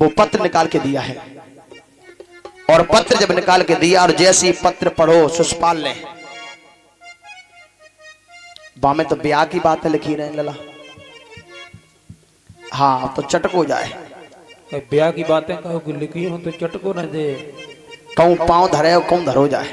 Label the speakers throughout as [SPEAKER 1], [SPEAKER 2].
[SPEAKER 1] वो पत्र निकाल के दिया है। और पत्र जब निकाल के दिया और जैसे ही पत्र पढ़ो सुषपाल ने, बामे तो ब्याह की बात है लिखी रहे लला। हाँ तो चटक हो जाए,
[SPEAKER 2] ब्याह की बातें कहो लिखी हो तो चटको न दे,
[SPEAKER 1] कहूं पांव धरे और कहूं धरो जाए।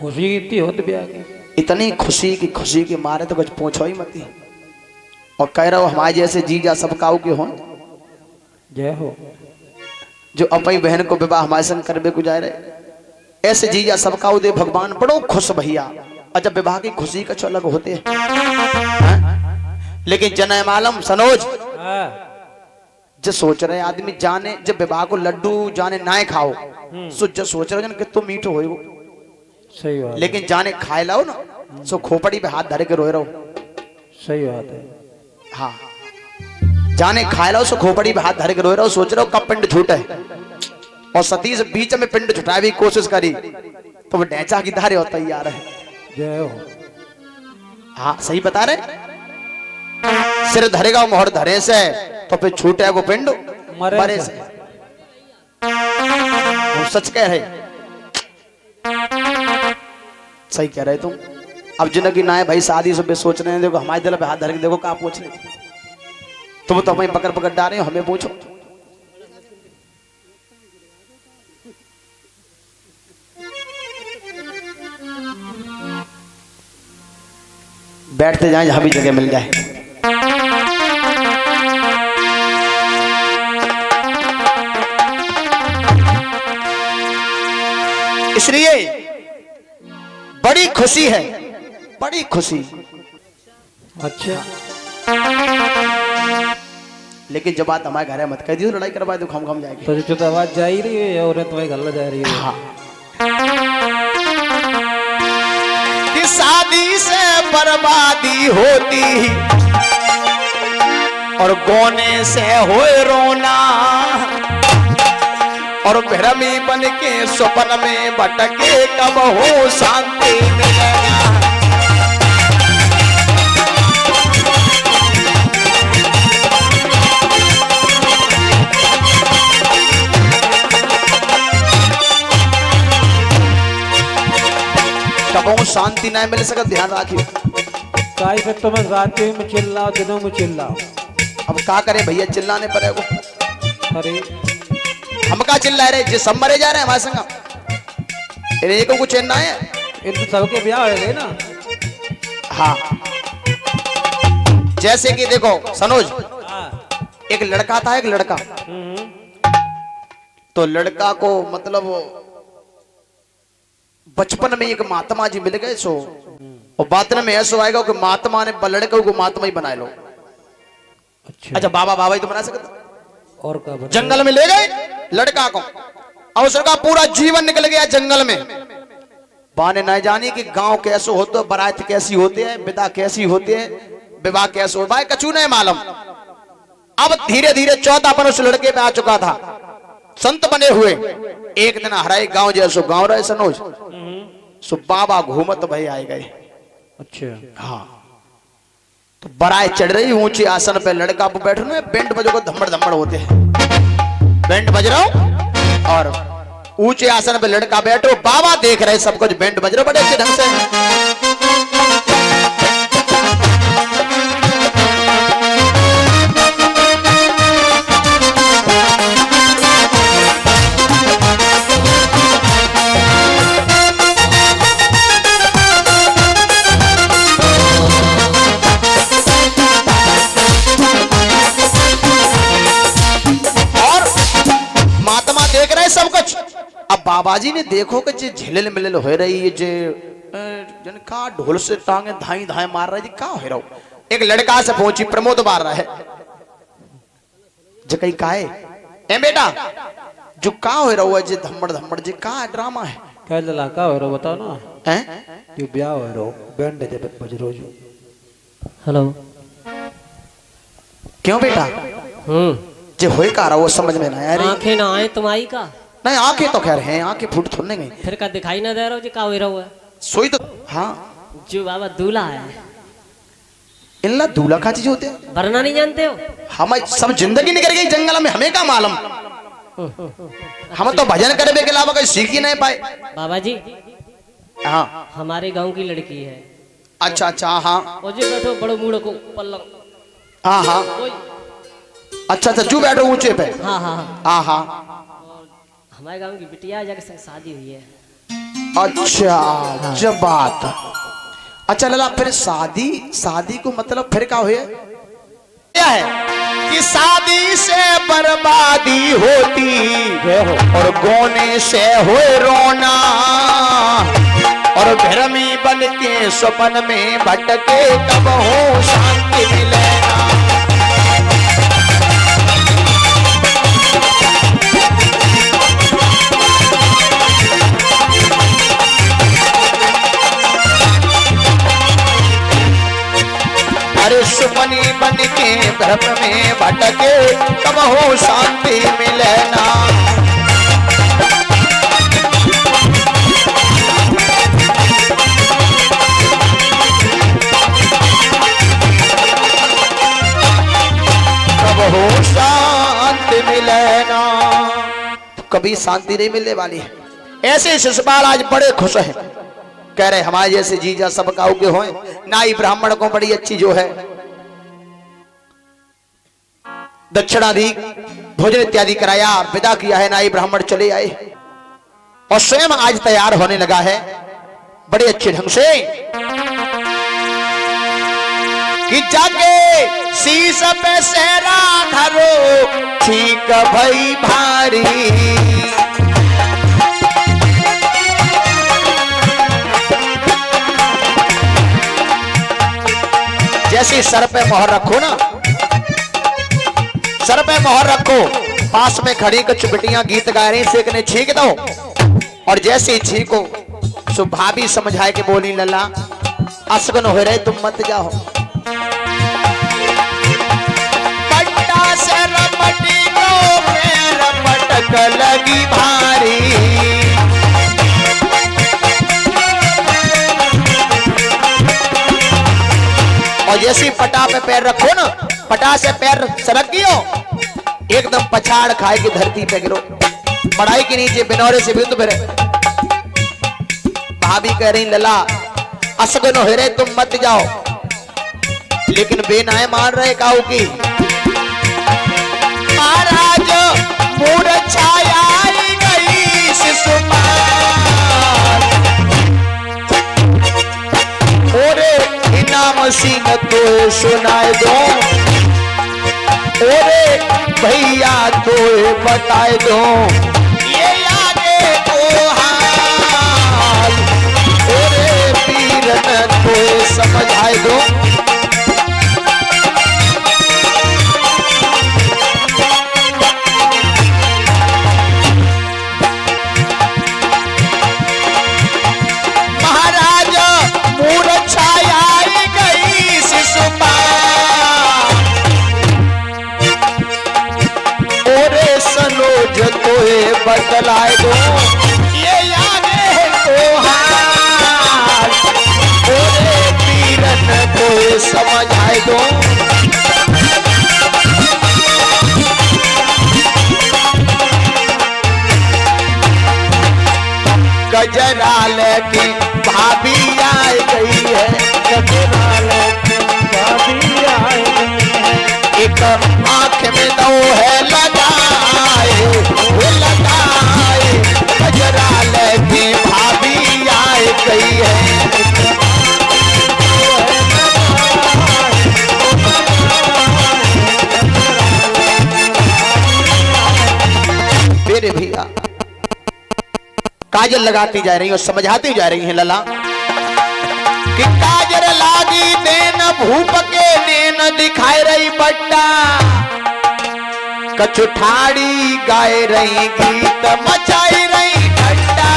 [SPEAKER 2] खुशी इतनी हो तो ब्याह की,
[SPEAKER 1] इतनी खुशी की मारे तो कुछ पूछो ही मत। और कह रहा हो हमारे जैसे जीजा सबकाऊ के हो,
[SPEAKER 2] जय हो,
[SPEAKER 1] जो अपनी बहन को विवाह हमारे संग करबे को जाए रहे, ऐसे जीजा सबकाऊ दे भगवान। बड़ो खुश भैया, और जब विवाह की खुशी का अलग होते हैं। लेकिन जन मालूम सनोज जो सोच रहे आदमी जाने जब विवाह को लड्डू जाने ना खाओ, सो जो सोच रहे कि तुम मीठो हो,
[SPEAKER 2] सही बात,
[SPEAKER 1] लेकिन जाने खाए लाओ ना, सो खोपड़ी पे हाथ धरे के रोए रहो।
[SPEAKER 2] सही बात है।
[SPEAKER 1] हाँ जाने खाए लो सो खोपड़ी पे हाथ धर के रोए रहो, सोच रहे हो कब पिंड छूटे। और सतीश बीच में पिंड छुटाए भी कोशिश करी तो वो डेचा की धारे होता ही आ रहा है।
[SPEAKER 2] जय हो,
[SPEAKER 1] हाँ सही बता रहे, सिर धरेगा मोहर धरे से तो फिर छूटे वो पिंड मरे से। वो सच कह रहे, सही कह रहे तुम। अब जिंदगी ना है भाई, शादी से सोच रहे हैं, देखो हमारे दिल पे हाथ धर के देखो कहाँ पूछ रहे, तुम तो हमें पकड़ पकड़ डाले हो, हमें पूछो। बैठते जाएं जहां भी जगह मिल जाए। इसलिए बड़ी खुशी है, बड़ी खुशी।
[SPEAKER 2] अच्छा,
[SPEAKER 1] लेकिन जब बात हमारे घर है मत कह दियो, लड़ाई करवा दो, खम जाएगी।
[SPEAKER 2] तो आवाज जा ही रही है और तुम्हारी गल्ला जा रही है।
[SPEAKER 1] हाँ कि शादी से बर्बादी होती और गोने से होए रोना, और भ्रमी बन के स्वप्न में भटके कब हो शांति मिलेगा। कब शांति ना मिल सके, ध्यान रखिए।
[SPEAKER 2] काई से तुम्हें रात में चिल्लाओ, दिनों में चिल्लाओ।
[SPEAKER 1] अब क्या करे भैया, चिल्लाने पड़ेगा।
[SPEAKER 2] अरे
[SPEAKER 1] हम क्या चिल्ला रहे, जिस सब मरे जा रहे हैं हमारे संग, इन्हें को कुछ चैन है।
[SPEAKER 2] इन तो सबके ब्याह हो गए ना।
[SPEAKER 1] हाँ जैसे कि देखो सनोज, एक लड़का था, एक लड़का। तो लड़का को मतलब बचपन में एक महात्मा जी मिल गए सो, और बात में ऐसा आएगा कि महात्मा ने लड़के को महात्मा ही बनाए लो। अच्छा बाबा बाबा ही तो बना सकता।
[SPEAKER 2] और का
[SPEAKER 1] जंगल में ले गए लड़का को, अवसर का पूरा जीवन निकल गया जंगल में। बाने ना जानी कि गांव कैसे होते है, बारात कैसी होती है, विदा कैसी होती है, विवाह कैसे हो, भाई कचू नहीं मालूम। अब धीरे धीरे 14 पर उस लड़के पे आ चुका था, संत बने हुए। एक दिन हराई गांव जैसो गांव रहे सनोज, सो बाबा घूमत भाई आए गए।
[SPEAKER 2] अच्छा
[SPEAKER 1] हाँ तो बराए चढ़ रही ऊंचे आसन पे, लड़का पे बैठ रहे, बैंड बजो को धम्मड़ धम्मड़ होते हैं, बैंड बज रहा हूं और ऊंचे आसन पे लड़का बैठो, बाबा देख रहे सब कुछ, बैंड बज रहे बड़े अच्छे ढंग से। सब कुछ। अब बाबाजी ने देखो कि झिलल मिलल हो रही है, जे जन का ढोल से टांगे धाई धाई मार रही का हो रहा। एक लड़का से पहुंची, प्रमोद मार रहा है, जो कहीं काहे ए बेटा जो का हो रहा है, जे धम्मड़ धम्मड़ जे का ड्रामा है,
[SPEAKER 2] क्या लला का हो रहा बताओ ना।
[SPEAKER 1] हैं
[SPEAKER 2] जो ब्याह हो रहा बैंड दे बज रोज।
[SPEAKER 3] हेलो
[SPEAKER 1] क्यों बेटा, जे होए का रहा वो समझ में ना आ रही।
[SPEAKER 3] आंखें ना आए तुम्हारी का?
[SPEAKER 1] नहीं आंखें तो खैर हैं, आंखें फूट थोड़ने गई,
[SPEAKER 3] फिर का दिखाई ना दे रहा हो जी का हो रहा है?
[SPEAKER 1] सोई तो हाँ
[SPEAKER 3] जो बाबा दूल्हा है
[SPEAKER 1] इनला दूल्हा का चीज होते हैं,
[SPEAKER 3] वरना नहीं जानते हो?
[SPEAKER 1] हम सब जिंदगी निकल गई जंगल में, हमें क्या मालूम। हम तो भजन करने के अलावा कहीं सीख ही नहीं पाए।
[SPEAKER 3] बाबा जी
[SPEAKER 1] हाँ
[SPEAKER 3] हमारे गांव की लड़की है।
[SPEAKER 1] अच्छा अच्छा हाँ
[SPEAKER 3] और जो बैठो बड़ो मूड़ को पल्लव।
[SPEAKER 1] हाँ हाँ
[SPEAKER 3] कोई
[SPEAKER 1] अच्छा अच्छा जू बैठो ऊंचे पे।
[SPEAKER 3] हाँ हाँ हाँ।
[SPEAKER 1] हाँ हाँ
[SPEAKER 3] हमारे गांव की बिटिया जाके संग शादी हुई है।
[SPEAKER 1] अच्छा जब बात। अच्छा लला फिर शादी को मतलब फिर क्या हुआ क्या है कि शादी से बर्बादी होती और गोने से हो रोना और भ्रमी बन के स्वप्न में भटके कब हो शांति मिलेना। अरे सुपनी बन के भ्रम में भटके कब हो शांति मिलेना। कब हो शांति मिलेना। कभी शांति नहीं मिलने वाली है। ऐसे शिशुपाल आज बड़े खुश हैं, कह रहे हमारे जैसे जीजा सब काऊ के हों। नाई ब्राह्मण को बड़ी अच्छी जो है दक्षिणादि भोजन इत्यादि कराया, विदा किया है, नाई ब्राह्मण चले आए और स्वयं आज तैयार होने लगा है बड़े अच्छे ढंग से कि जाके शीश पे सेरा धरो ठीक भई भारी। जैसे सर पे मोहर रखो ना, सर पे मोहर रखो, पास में खड़ी कुछ बिटियां गीत गा रही, से ने छींक दो और जैसे ही छींको सो भाभी समझाए के बोली लला असगन हो रहे तुम मत जाओ। पट्टा से रपटी को मेरा पटक लगी भारी। और जैसी पटा पे पैर रखो ना, पटा से पैर सरक गियो एकदम पछाड़ खाए की धरती पे गिरो, पढ़ाई के नीचे बिनौरे से बिंदु फिरे। भाभी कह रही लला असगन हो रहे तुम मत जाओ, लेकिन बेनाए मान रहे काऊ की। महाराज मूर्छाया गई शिशुपाल ओरे इनाम सीन तो सुनाए दो, ओरे भैया तो बताए दो ये आगे तो हाल, ओरे पीरन तो समझाए दो। महाराज मूर्छाया गई शिशुपाल ओरे सनोज तोए बतलाए दो ये आगे तो हाल, ओरे पीरन तोए समझाए दो। गजराल की भाभी आई गई है, गजराल की भाभी आई गई है, एक आंख में दो है लगाए वो लगाए। गजराल की भाभी आई गई है, मेरे भैया काजल लगाती जा रही और समझाती जा रही हैं लला कि काजल लागी देन भूप के देन दिखाई रही बट्टा, कछुठाड़ी गाए रही गीत मचाई रही ठट्टा।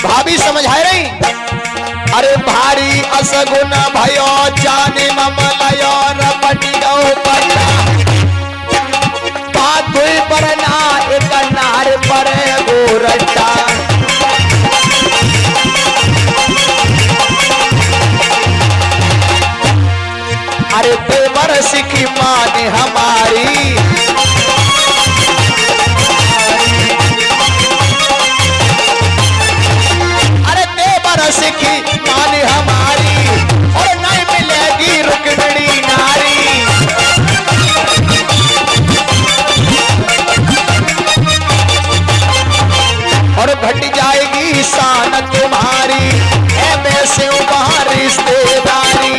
[SPEAKER 1] भाभी समझाए रही अरे भारी असगुन भयो जाने ममला कयोर पटियो पटा पातुई परना एक नार पर गोरटा अरे देवर सिखी मान हमारी अरे देवर सिखी मान हमारी और नहीं मिलेगी रुकमणी नारी और घट जाएगी शान तुम्हारी है वैसे वहां रिश्तेदारी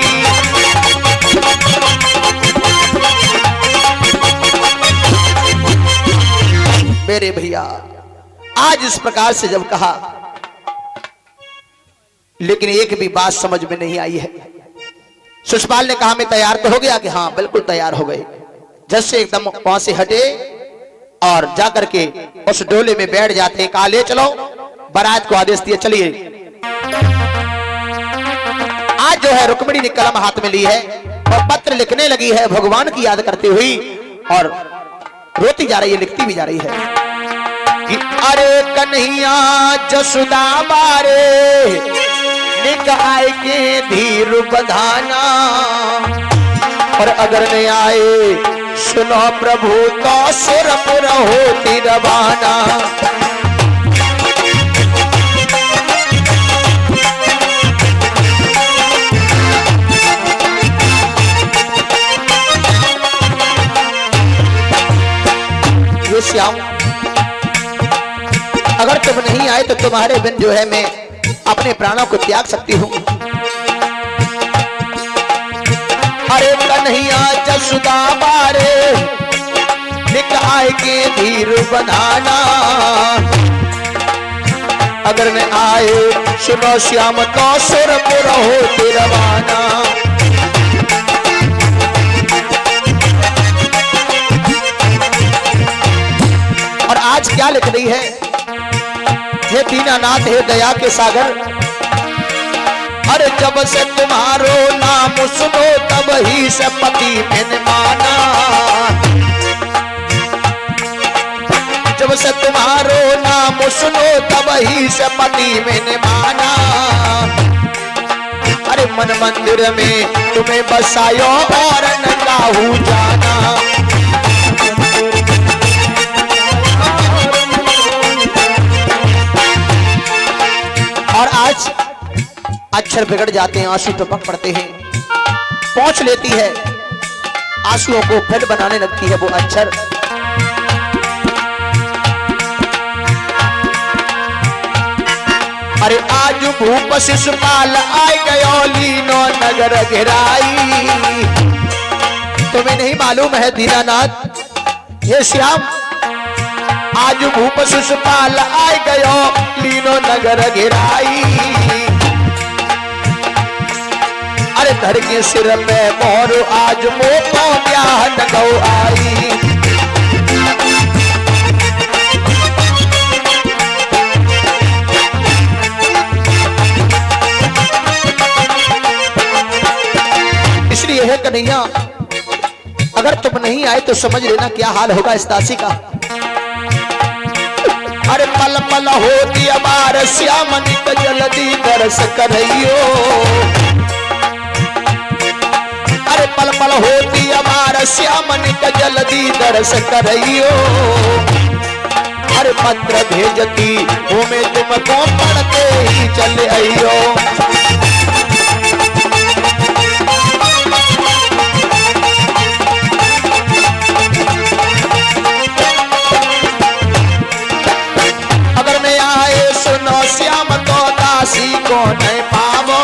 [SPEAKER 1] मेरे भैया आज इस प्रकार से जब कहा लेकिन एक भी बात समझ में नहीं आई है। शिशुपाल ने कहा मैं तैयार तो हो गया कि हाँ बिल्कुल तैयार हो गए। जैसे एकदम वहां से हटे और जाकर के उस डोले में बैठ जाते कहा ले चलो बारात को आदेश दिया चलिए। आज जो है रुक्मिणी ने कलम हाथ में ली है और पत्र लिखने लगी है भगवान की याद करती हुई और रोती जा रही है लिखती भी जा रही है कि अरे कन्हैया जसुदा बारे निकाय के धीर बधाना और अगर नहीं आए सुनो प्रभु तो सुरपुर होती रवाना। ये श्याम अगर तुम नहीं आए तो तुम्हारे बिन जो है मैं अपने प्राणों को त्याग सकती हूँ। अरे कन्हैया जसुदा बारे निकाय के धीर बनाना अगर न आए सुनो श्याम तो सुरपुर होते रवाना। और आज क्या लिख रही है हे दीनानाथ हे दया के सागर अरे जब से तुम्हारो नाम सुनो तब ही से पति मैंने माना जब से तुम्हारो नाम सुनो तब ही से पति मैंने माना। अरे मन मंदिर में तुम्हें बसायो और न काहू जाना। और आज अक्षर बिगड़ जाते हैं आंसू टपक पड़ते हैं पहुंच लेती है आंसुओं को फिर बनाने लगती है वो अक्षर। अरे आज भूप शिशुपाल आए गयो लीनो नगर घेराई तुम्हें नहीं मालूम है दीनानाथ ये श्याम आज भूप शिशुपाल आए गयो लीनो नगर गिराई। अरे धर के सिर पे मोर आज मोको ब्याह न गौ आई। इसलिए है कन्हैया अगर तुम नहीं आए तो समझ लेना क्या हाल होगा इस दासी का। अरे पल पल होती अबार श्यामनिक जल्दी दर्श करियो अरे पल पल होती अबार श्यामनिक जल्दी दर्श करियो। अरे पत्र भेजती वो में तुमको पढ़ते ही चले आइयो। श्याम तो दासी को नहीं पावो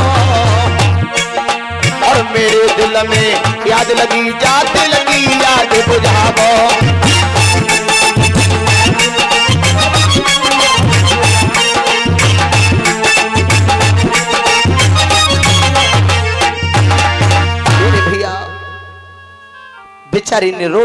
[SPEAKER 1] और मेरे दिल में याद लगी जाते लगी याद बुझावो। भैया बेचारी ने रो